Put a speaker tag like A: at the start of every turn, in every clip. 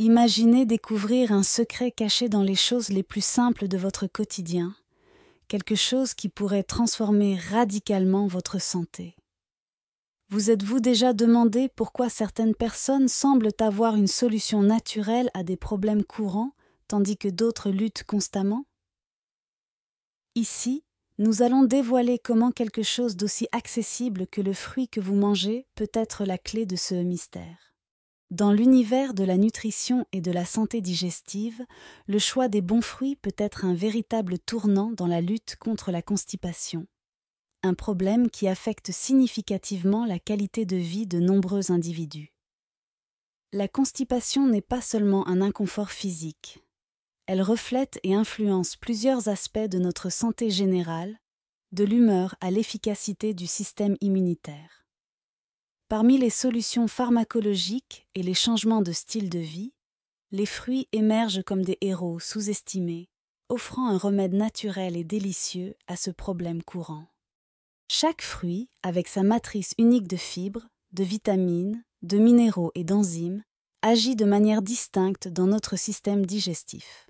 A: Imaginez découvrir un secret caché dans les choses les plus simples de votre quotidien, quelque chose qui pourrait transformer radicalement votre santé. Vous êtes-vous déjà demandé pourquoi certaines personnes semblent avoir une solution naturelle à des problèmes courants, tandis que d'autres luttent constamment? Ici, nous allons dévoiler comment quelque chose d'aussi accessible que le fruit que vous mangez peut être la clé de ce mystère. Dans l'univers de la nutrition et de la santé digestive, le choix des bons fruits peut être un véritable tournant dans la lutte contre la constipation, un problème qui affecte significativement la qualité de vie de nombreux individus. La constipation n'est pas seulement un inconfort physique. Elle reflète et influence plusieurs aspects de notre santé générale, de l'humeur à l'efficacité du système immunitaire. Parmi les solutions pharmacologiques et les changements de style de vie, les fruits émergent comme des héros sous-estimés, offrant un remède naturel et délicieux à ce problème courant. Chaque fruit, avec sa matrice unique de fibres, de vitamines, de minéraux et d'enzymes, agit de manière distincte dans notre système digestif.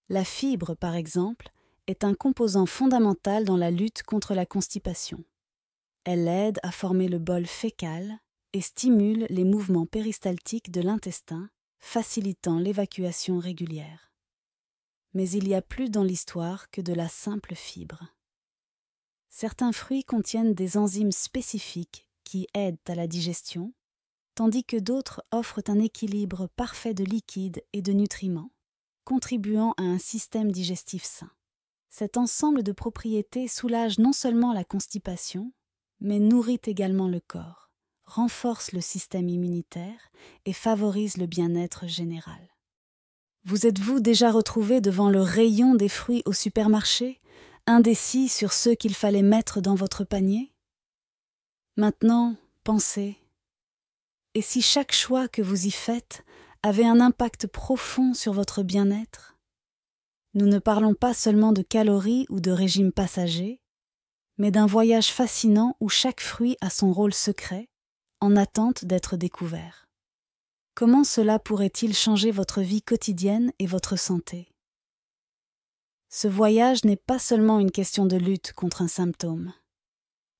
A: La fibre, par exemple, est un composant fondamental dans la lutte contre la constipation. Elle aide à former le bol fécal et stimule les mouvements péristaltiques de l'intestin, facilitant l'évacuation régulière. Mais il y a plus dans l'histoire que de la simple fibre. Certains fruits contiennent des enzymes spécifiques qui aident à la digestion, tandis que d'autres offrent un équilibre parfait de liquides et de nutriments, contribuant à un système digestif sain. Cet ensemble de propriétés soulage non seulement la constipation, mais nourrit également le corps, renforce le système immunitaire et favorise le bien-être général. Vous êtes-vous déjà retrouvé devant le rayon des fruits au supermarché, indécis sur ceux qu'il fallait mettre dans votre panier? Maintenant, pensez. Et si chaque choix que vous y faites avait un impact profond sur votre bien-être? Nous ne parlons pas seulement de calories ou de régime passager, mais d'un voyage fascinant où chaque fruit a son rôle secret, en attente d'être découvert. Comment cela pourrait-il changer votre vie quotidienne et votre santé? Ce voyage n'est pas seulement une question de lutte contre un symptôme.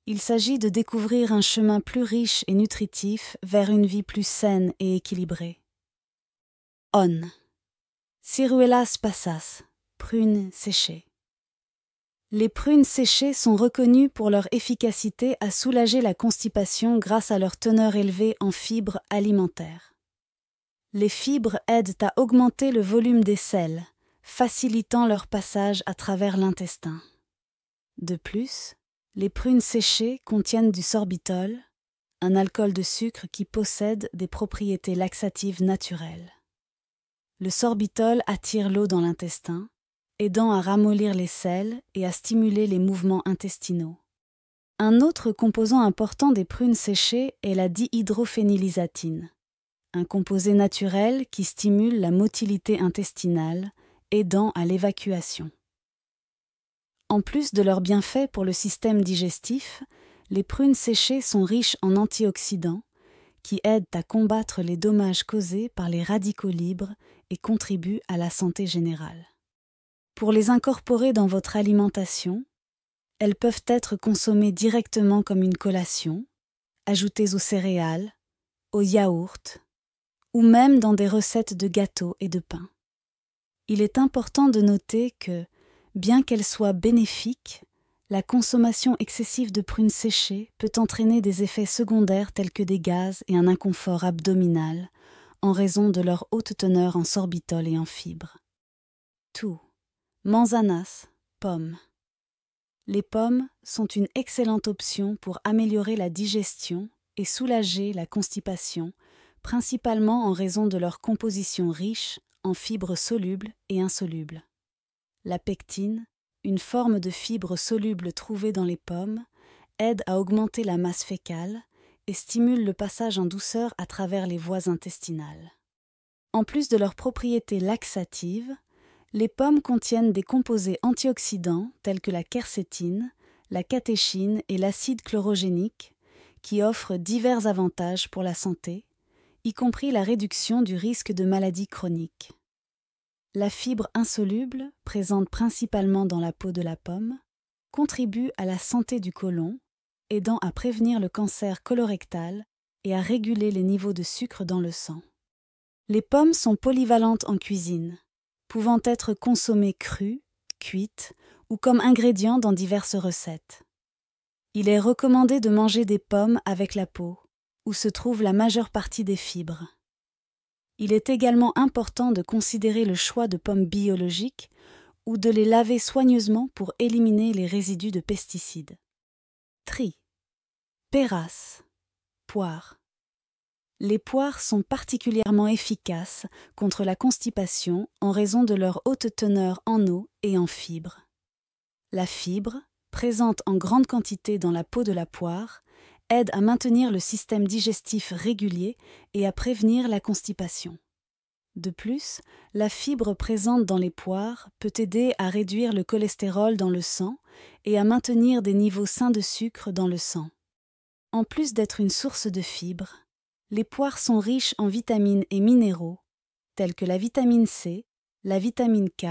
A: Il s'agit de découvrir un chemin plus riche et nutritif vers une vie plus saine et équilibrée. On. Ciruelas passas, prunes séchées. Les prunes séchées sont reconnues pour leur efficacité à soulager la constipation grâce à leur teneur élevée en fibres alimentaires. Les fibres aident à augmenter le volume des selles, facilitant leur passage à travers l'intestin. De plus, les prunes séchées contiennent du sorbitol, un alcool de sucre qui possède des propriétés laxatives naturelles. Le sorbitol attire l'eau dans l'intestin, aidant à ramollir les selles et à stimuler les mouvements intestinaux. Un autre composant important des prunes séchées est la dihydrophénylisatine, un composé naturel qui stimule la motilité intestinale, aidant à l'évacuation. En plus de leurs bienfaits pour le système digestif, les prunes séchées sont riches en antioxydants qui aident à combattre les dommages causés par les radicaux libres et contribuent à la santé générale. Pour les incorporer dans votre alimentation, elles peuvent être consommées directement comme une collation, ajoutées aux céréales, aux yaourts, ou même dans des recettes de gâteaux et de pain. Il est important de noter que, bien qu'elles soient bénéfiques, la consommation excessive de prunes séchées peut entraîner des effets secondaires tels que des gaz et un inconfort abdominal en raison de leur haute teneur en sorbitol et en fibres. Tout. Manzanas, pommes. Les pommes sont une excellente option pour améliorer la digestion et soulager la constipation, principalement en raison de leur composition riche en fibres solubles et insolubles. La pectine, une forme de fibre soluble trouvée dans les pommes, aide à augmenter la masse fécale et stimule le passage en douceur à travers les voies intestinales. En plus de leurs propriétés laxatives, les pommes contiennent des composés antioxydants tels que la quercétine, la catéchine et l'acide chlorogénique qui offrent divers avantages pour la santé, y compris la réduction du risque de maladies chroniques. La fibre insoluble, présente principalement dans la peau de la pomme, contribue à la santé du côlon, aidant à prévenir le cancer colorectal et à réguler les niveaux de sucre dans le sang. Les pommes sont polyvalentes en cuisine, pouvant être consommées crues, cuites ou comme ingrédients dans diverses recettes. Il est recommandé de manger des pommes avec la peau, où se trouve la majeure partie des fibres. Il est également important de considérer le choix de pommes biologiques ou de les laver soigneusement pour éliminer les résidus de pesticides. Tri. Pérasse. Poire. Les poires sont particulièrement efficaces contre la constipation en raison de leur haute teneur en eau et en fibres. La fibre, présente en grande quantité dans la peau de la poire, aide à maintenir le système digestif régulier et à prévenir la constipation. De plus, la fibre présente dans les poires peut aider à réduire le cholestérol dans le sang et à maintenir des niveaux sains de sucre dans le sang. En plus d'être une source de fibres, les poires sont riches en vitamines et minéraux, tels que la vitamine C, la vitamine K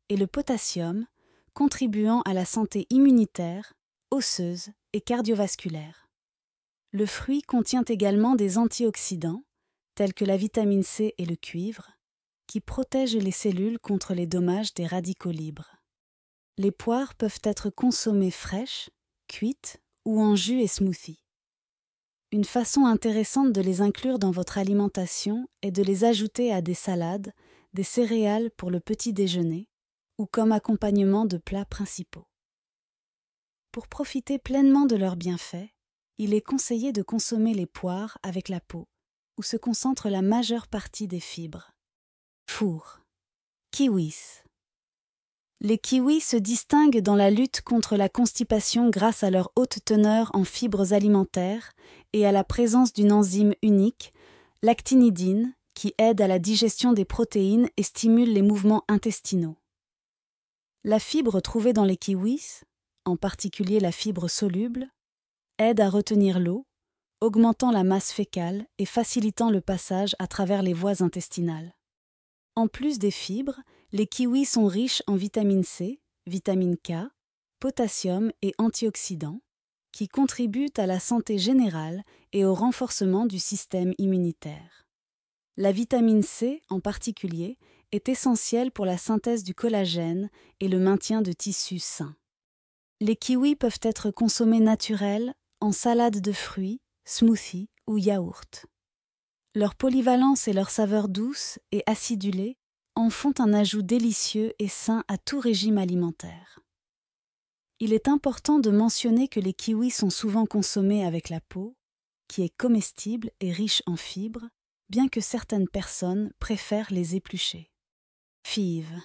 A: et le potassium, contribuant à la santé immunitaire, osseuse et cardiovasculaire. Le fruit contient également des antioxydants, tels que la vitamine C et le cuivre, qui protègent les cellules contre les dommages des radicaux libres. Les poires peuvent être consommées fraîches, cuites ou en jus et smoothie. Une façon intéressante de les inclure dans votre alimentation est de les ajouter à des salades, des céréales pour le petit déjeuner ou comme accompagnement de plats principaux. Pour profiter pleinement de leurs bienfaits, il est conseillé de consommer les poires avec la peau, où se concentre la majeure partie des fibres. Four. Kiwis. Les kiwis se distinguent dans la lutte contre la constipation grâce à leur haute teneur en fibres alimentaires et à la présence d'une enzyme unique, l'actinidine, qui aide à la digestion des protéines et stimule les mouvements intestinaux. La fibre trouvée dans les kiwis, en particulier la fibre soluble, aide à retenir l'eau, augmentant la masse fécale et facilitant le passage à travers les voies intestinales. En plus des fibres, les kiwis sont riches en vitamine C, vitamine K, potassium et antioxydants, qui contribuent à la santé générale et au renforcement du système immunitaire. La vitamine C, en particulier, est essentielle pour la synthèse du collagène et le maintien de tissus sains. Les kiwis peuvent être consommés naturels, en salade de fruits, smoothie ou yaourt. Leur polyvalence et leur saveur douce et acidulée en font un ajout délicieux et sain à tout régime alimentaire. Il est important de mentionner que les kiwis sont souvent consommés avec la peau, qui est comestible et riche en fibres, bien que certaines personnes préfèrent les éplucher. Fives.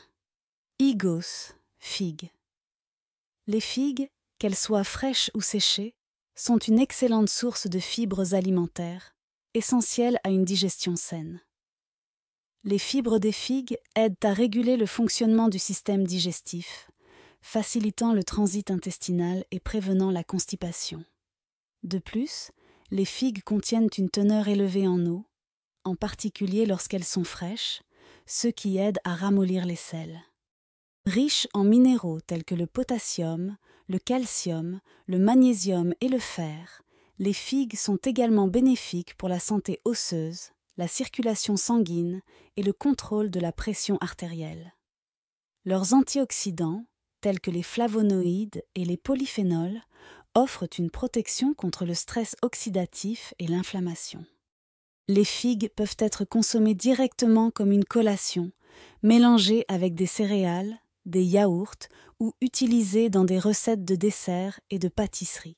A: Higos, figues. Les figues, qu'elles soient fraîches ou séchées, sont une excellente source de fibres alimentaires, essentielles à une digestion saine. Les fibres des figues aident à réguler le fonctionnement du système digestif, facilitant le transit intestinal et prévenant la constipation. De plus, les figues contiennent une teneur élevée en eau, en particulier lorsqu'elles sont fraîches, ce qui aide à ramollir les selles. Riches en minéraux tels que le potassium, le calcium, le magnésium et le fer, les figues sont également bénéfiques pour la santé osseuse, la circulation sanguine et le contrôle de la pression artérielle. Leurs antioxydants, tels que les flavonoïdes et les polyphénols, offrent une protection contre le stress oxydatif et l'inflammation. Les figues peuvent être consommées directement comme une collation, mélangées avec des céréales, des yaourts ou utilisées dans des recettes de desserts et de pâtisseries.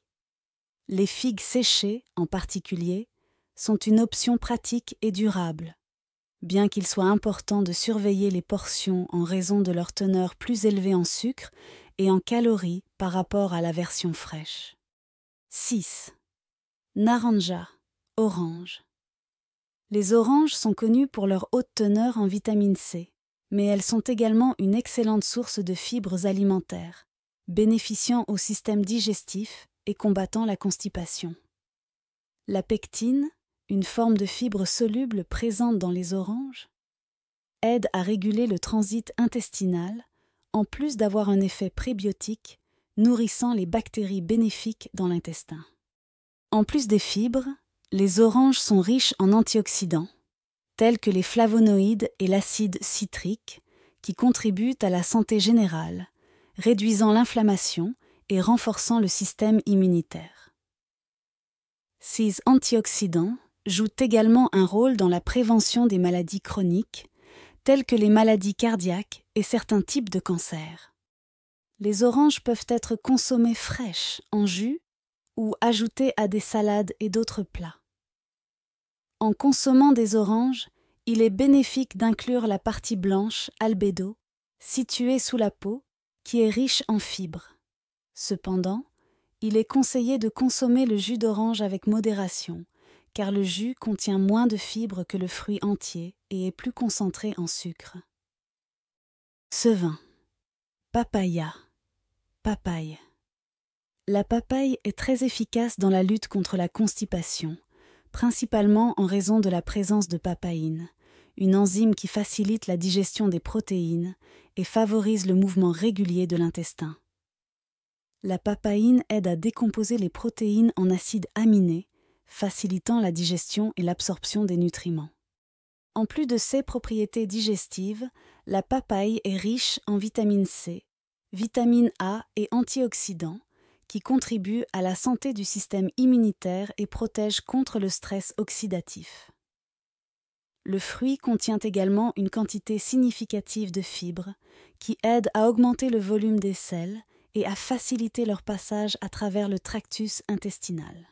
A: Les figues séchées, en particulier, sont une option pratique et durable, bien qu'il soit important de surveiller les portions en raison de leur teneur plus élevée en sucre et en calories par rapport à la version fraîche. 6. Naranja, orange. Les oranges sont connues pour leur haute teneur en vitamine C, mais elles sont également une excellente source de fibres alimentaires, bénéficiant au système digestif et combattant la constipation. La pectine, une forme de fibre soluble présente dans les oranges, aide à réguler le transit intestinal, en plus d'avoir un effet prébiotique, nourrissant les bactéries bénéfiques dans l'intestin. En plus des fibres, les oranges sont riches en antioxydants, tels que les flavonoïdes et l'acide citrique, qui contribuent à la santé générale, réduisant l'inflammation et renforçant le système immunitaire. Ces antioxydants jouent également un rôle dans la prévention des maladies chroniques, telles que les maladies cardiaques et certains types de cancers. Les oranges peuvent être consommées fraîches, en jus, ou ajoutées à des salades et d'autres plats. En consommant des oranges, il est bénéfique d'inclure la partie blanche, albédo, située sous la peau, qui est riche en fibres. Cependant, il est conseillé de consommer le jus d'orange avec modération, car le jus contient moins de fibres que le fruit entier et est plus concentré en sucre. Sevein. Papaya. Papaye. La papaye est très efficace dans la lutte contre la constipation, principalement en raison de la présence de papaïne, une enzyme qui facilite la digestion des protéines et favorise le mouvement régulier de l'intestin. La papaïne aide à décomposer les protéines en acides aminés, facilitant la digestion et l'absorption des nutriments. En plus de ses propriétés digestives, la papaye est riche en vitamine C, vitamine A et antioxydants, qui contribuent à la santé du système immunitaire et protègent contre le stress oxydatif. Le fruit contient également une quantité significative de fibres qui aident à augmenter le volume des selles et à faciliter leur passage à travers le tractus intestinal.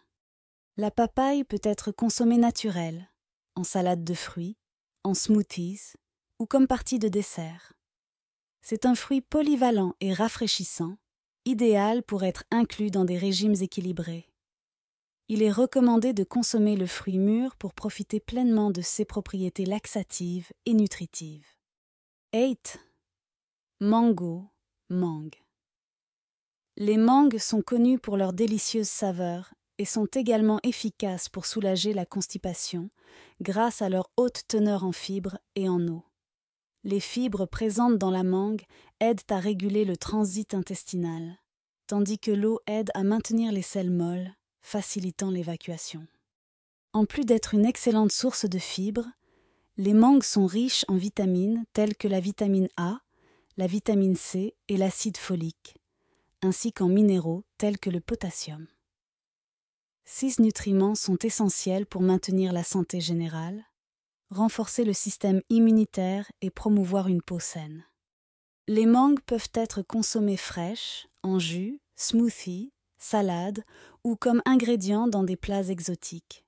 A: La papaye peut être consommée naturelle, en salade de fruits, en smoothies ou comme partie de dessert. C'est un fruit polyvalent et rafraîchissant, idéal pour être inclus dans des régimes équilibrés. Il est recommandé de consommer le fruit mûr pour profiter pleinement de ses propriétés laxatives et nutritives. 8. Mango, mangue. Les mangues sont connues pour leur délicieuse saveur et sont également efficaces pour soulager la constipation grâce à leur haute teneur en fibres et en eau. Les fibres présentes dans la mangue aident à réguler le transit intestinal, tandis que l'eau aide à maintenir les selles molles, facilitant l'évacuation. En plus d'être une excellente source de fibres, les mangues sont riches en vitamines telles que la vitamine A, la vitamine C et l'acide folique, ainsi qu'en minéraux tels que le potassium. 6 nutriments sont essentiels pour maintenir la santé générale, renforcer le système immunitaire et promouvoir une peau saine. Les mangues peuvent être consommées fraîches, en jus, smoothie, salade ou comme ingrédients dans des plats exotiques.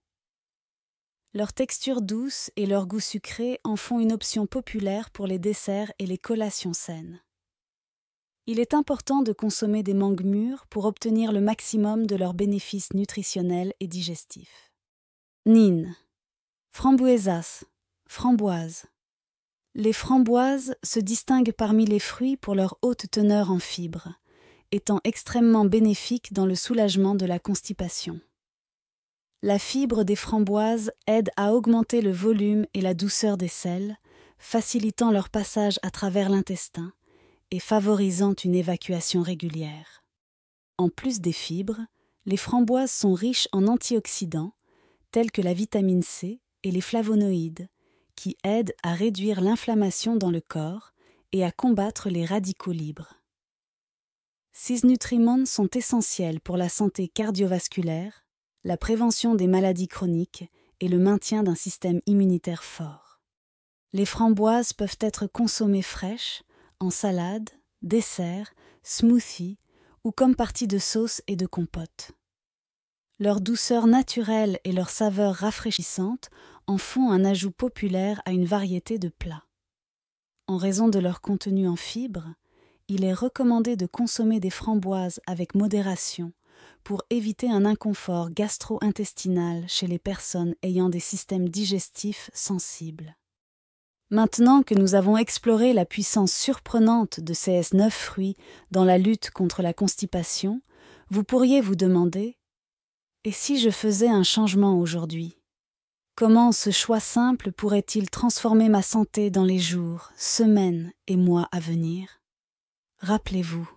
A: Leur texture douce et leur goût sucré en font une option populaire pour les desserts et les collations saines. Il est important de consommer des mangues mûres pour obtenir le maximum de leurs bénéfices nutritionnels et digestifs. Nin. Frambuesas, framboises. Les framboises se distinguent parmi les fruits pour leur haute teneur en fibres, étant extrêmement bénéfiques dans le soulagement de la constipation. La fibre des framboises aide à augmenter le volume et la douceur des selles, facilitant leur passage à travers l'intestin et favorisant une évacuation régulière. En plus des fibres, les framboises sont riches en antioxydants, tels que la vitamine C et les flavonoïdes, qui aident à réduire l'inflammation dans le corps et à combattre les radicaux libres. Ces nutriments sont essentiels pour la santé cardiovasculaire, la prévention des maladies chroniques et le maintien d'un système immunitaire fort. Les framboises peuvent être consommées fraîches, en salade, dessert, smoothie ou comme partie de sauce et de compote. Leur douceur naturelle et leur saveur rafraîchissante en font un ajout populaire à une variété de plats. En raison de leur contenu en fibres, il est recommandé de consommer des framboises avec modération pour éviter un inconfort gastro-intestinal chez les personnes ayant des systèmes digestifs sensibles. Maintenant que nous avons exploré la puissance surprenante de ces 9 fruits dans la lutte contre la constipation, vous pourriez vous demander « Et si je faisais un changement aujourd'hui » Comment ce choix simple pourrait-il transformer ma santé dans les jours, semaines et mois à venir? Rappelez-vous,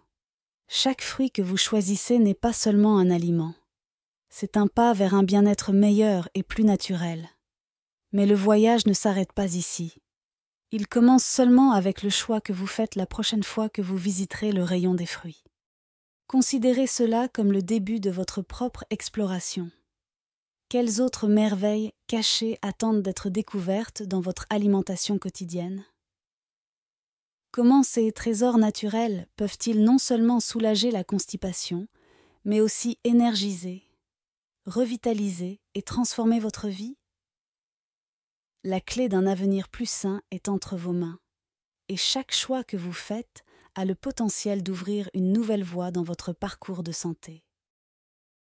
A: chaque fruit que vous choisissez n'est pas seulement un aliment. C'est un pas vers un bien-être meilleur et plus naturel. Mais le voyage ne s'arrête pas ici. Il commence seulement avec le choix que vous faites la prochaine fois que vous visiterez le rayon des fruits. Considérez cela comme le début de votre propre exploration. Quelles autres merveilles cachées attendent d'être découvertes dans votre alimentation quotidienne? Comment ces trésors naturels peuvent-ils non seulement soulager la constipation, mais aussi énergiser, revitaliser et transformer votre vie? La clé d'un avenir plus sain est entre vos mains, et chaque choix que vous faites a le potentiel d'ouvrir une nouvelle voie dans votre parcours de santé.